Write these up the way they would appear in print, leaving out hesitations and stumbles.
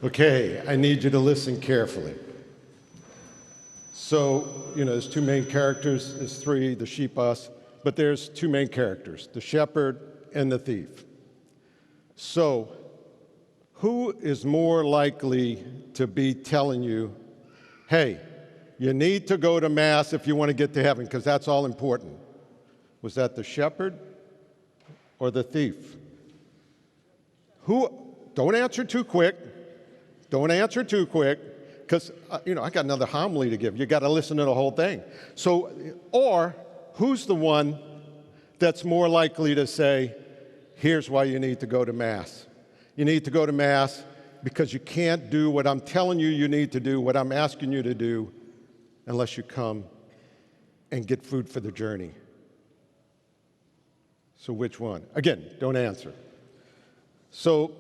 Okay, I need you to listen carefully. So, there's two main characters, there's three, the sheep, us, but there's two main characters, the shepherd and the thief. So, who is more likely to be telling you, hey, you need to go to Mass if you want to get to heaven, because that's all important? Was that the shepherd or the thief? Don't answer too quick. Don't answer too quick, because, I got another homily to give. You got to listen to the whole thing. So, or who's the one that's more likely to say, here's why you need to go to Mass. You need to go to Mass because you can't do what I'm telling you need to do, what I'm asking you to do, unless you come and get food for the journey. So which one? Again, don't answer. So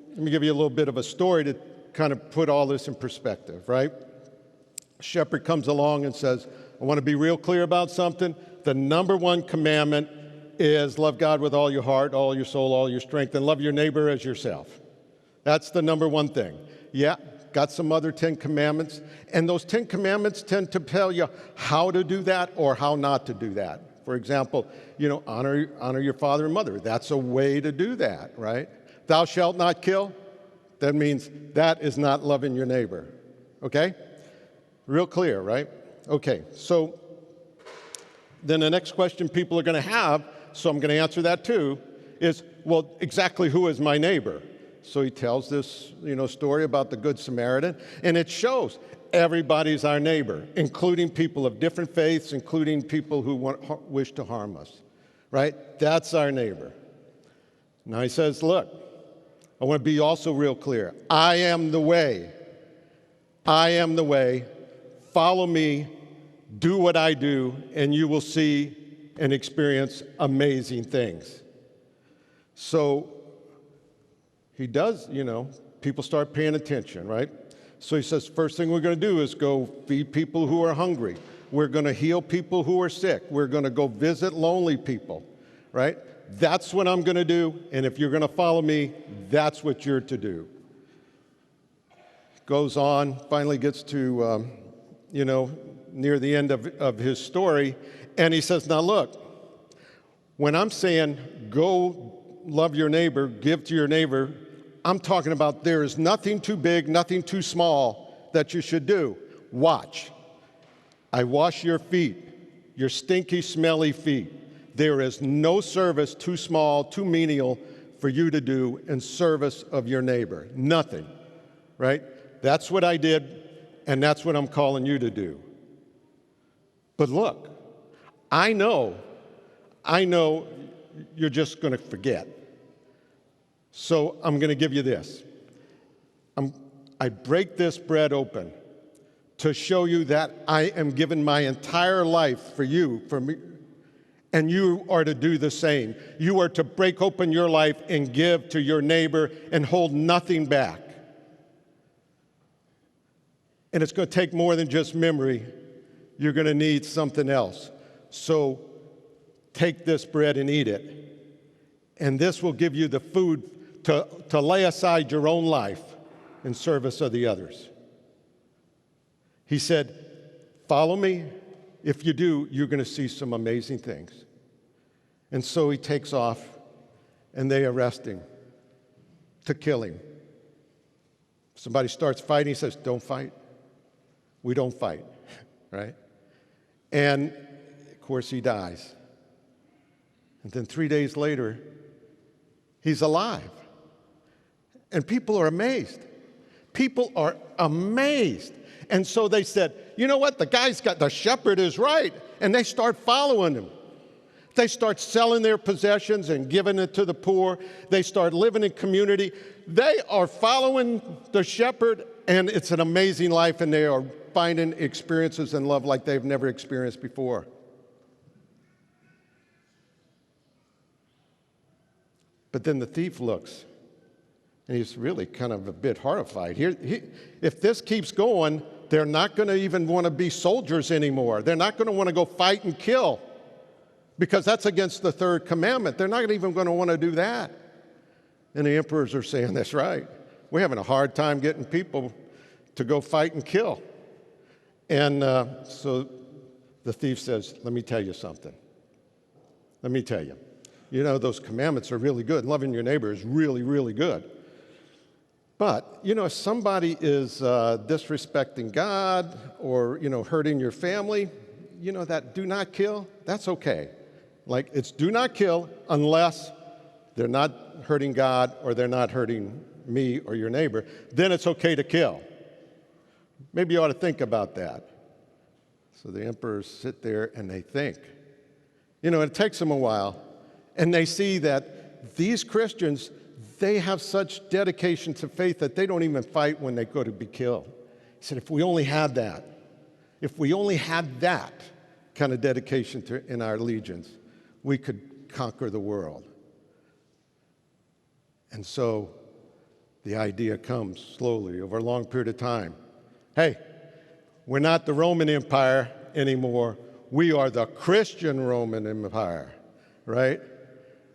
let me give you a little bit of a story to kind of put all this in perspective, right? A shepherd comes along and says, I want to be real clear about something. The number one commandment is love God with all your heart, all your soul, all your strength, and love your neighbor as yourself. That's the number one thing. Yeah, got some other 10 commandments, and those 10 commandments tend to tell you how to do that or how not to do that. For example, honor your father and mother. That's a way to do that, right? Thou shalt not kill. That means that is not loving your neighbor, okay? Real clear, right? Okay, so then the next question people are going to have, so I'm going to answer that too, is, well, exactly who is my neighbor? So he tells this, story about the Good Samaritan, and it shows everybody's our neighbor, including people of different faiths, including people who wish to harm us, right? That's our neighbor. Now he says, look, I want to be also real clear. I am the way. I am the way. Follow me. Do what I do, and you will see and experience amazing things. So he does, people start paying attention, right? So he says, first thing we're going to do is go feed people who are hungry. We're going to heal people who are sick. We're going to go visit lonely people, right? That's what I'm going to do, and if you're going to follow me, that's what you're to do. Goes on, finally gets to, near the end of his story, and he says, now look, when I'm saying go love your neighbor, give to your neighbor, I'm talking about there is nothing too big, nothing too small that you should do. Watch. I wash your feet, your stinky, smelly feet. There is no service too small, too menial for you to do in service of your neighbor. Nothing, right? That's what I did, and that's what I'm calling you to do. But look, I know you're just going to forget. So I'm going to give you this. I break this bread open to show you that I am giving my entire life for you, for me, and you are to do the same. You are to break open your life and give to your neighbor and hold nothing back. And it's going to take more than just memory. You're going to need something else. So take this bread and eat it. And this will give you the food to lay aside your own life in service of the others. He said, follow me. If you do, you're going to see some amazing things. And so he takes off, and they arrest him to kill him. Somebody starts fighting. He says, don't fight. We don't fight, right? And, of course, he dies. And then 3 days later, he's alive. And people are amazed. People are amazed. And so they said, you know what? The shepherd is right. And they start following him. They start selling their possessions and giving it to the poor. They start living in community. They are following the shepherd, and it's an amazing life, and they are finding experiences and love like they've never experienced before. But then the thief looks, and he's really kind of a bit horrified. If this keeps going, they're not going to even want to be soldiers anymore. They're not going to want to go fight and kill, because that's against the third commandment. They're not even going to want to do that. And the emperors are saying, that's right. we're having a hard time getting people to go fight and kill. And so the thief says, let me tell you something. Let me tell you. You know, those commandments are really good. Loving your neighbor is really, really good. But, you know, if somebody is disrespecting God or, you know, hurting your family, you know, that do not kill, that's okay. Like, it's do not kill unless they're not hurting God or they're not hurting me or your neighbor. Then it's okay to kill. Maybe you ought to think about that. So the emperors sit there and they think. You know, it takes them a while. And they see that these Christians, they have such dedication to faith that they don't even fight when they go to be killed. He said, if we only had that, if we only had that kind of dedication in our legions, we could conquer the world. And so the idea comes slowly over a long period of time. Hey, we're not the Roman Empire anymore. We are the Christian Roman Empire, right?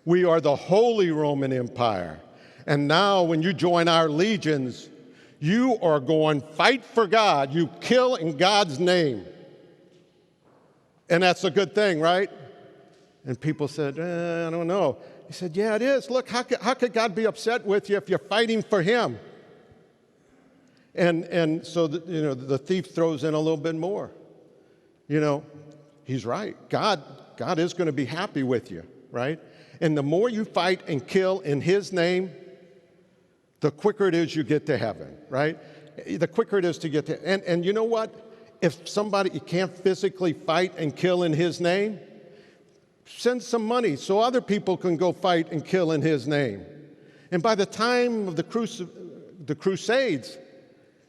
We are the Holy Roman Empire. And now when you join our legions, you are going fight for God. You kill in God's name. And that's a good thing, right? And people said, I don't know. He said, yeah, it is. Look, how could God be upset with you if you're fighting for him? And so, the thief throws in a little bit more. You know, he's right. God is going to be happy with you, right? And the more you fight and kill in his name, the quicker it is you get to heaven, right? The quicker it is to get to, and you know what? If somebody can't physically fight and kill in his name, send some money so other people can go fight and kill in his name. And by the time of the Crusades,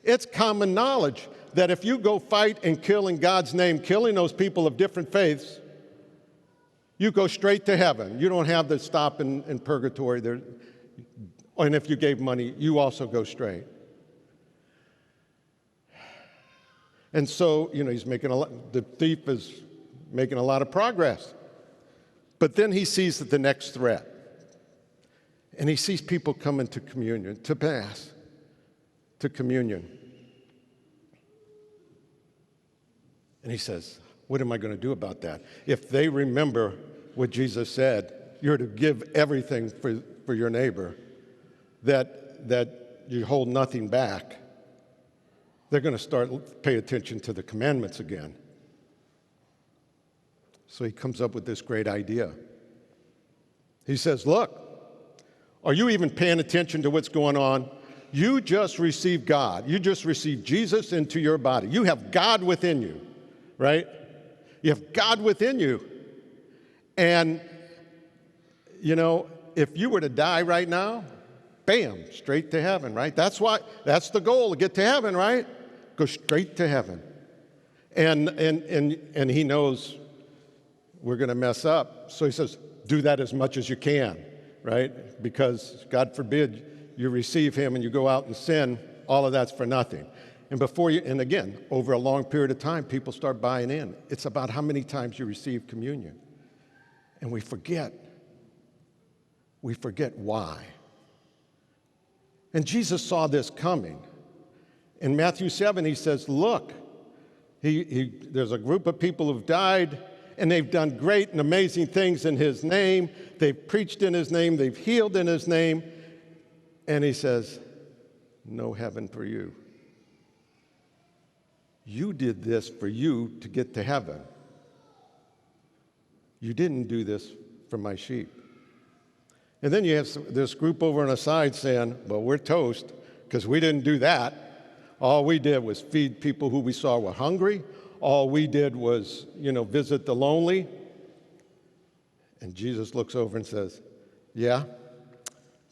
it's common knowledge that if you go fight and kill in God's name, killing those people of different faiths, you go straight to heaven. You don't have to stop in purgatory there. And if you gave money, you also go straight. And so, he's making the thief is making a lot of progress. But then he sees the next threat. And he sees people coming to communion, to Mass, to communion. And he says, what am I going to do about that? If they remember what Jesus said, you're to give everything for your neighbor, that you hold nothing back, they're going to start pay attention to the commandments again. So he comes up with this great idea. He says, look, are you even paying attention to what's going on? You just received God. You just received Jesus into your body. You have God within you, right? You have God within you. And, if you were to die right now, bam, straight to heaven, right? That's the goal, to get to heaven, right? Go straight to heaven. And he knows we're going to mess up. So he says, do that as much as you can, right? Because God forbid you receive him and you go out and sin, all of that's for nothing. And again, over a long period of time, people start buying in. It's about how many times you receive communion. And we forget why. And Jesus saw this coming. In Matthew 7, he says, look, there's a group of people who've died, and they've done great and amazing things in his name. They've preached in his name. They've healed in his name. And he says, no heaven for you. You did this for you to get to heaven. You didn't do this for my sheep. And then you have this group over on the side saying, well, we're toast because we didn't do that. All we did was feed people who we saw were hungry. All we did was, visit the lonely. And Jesus looks over and says, yeah,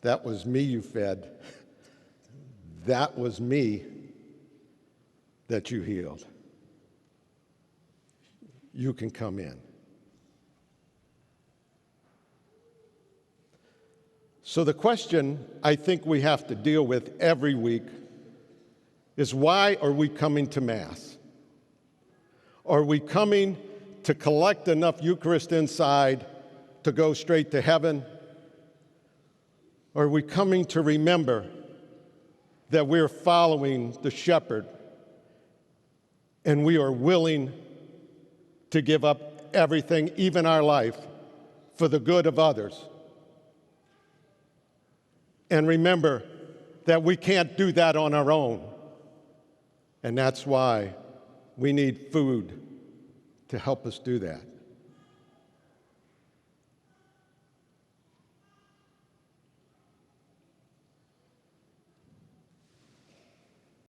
that was me you fed. That was me that you healed. You can come in. So the question I think we have to deal with every week is, why are we coming to Mass? Are we coming to collect enough Eucharist inside to go straight to heaven? Or are we coming to remember that we're following the shepherd and we are willing to give up everything, even our life, for the good of others. And remember that we can't do that on our own. And that's why we need food to help us do that.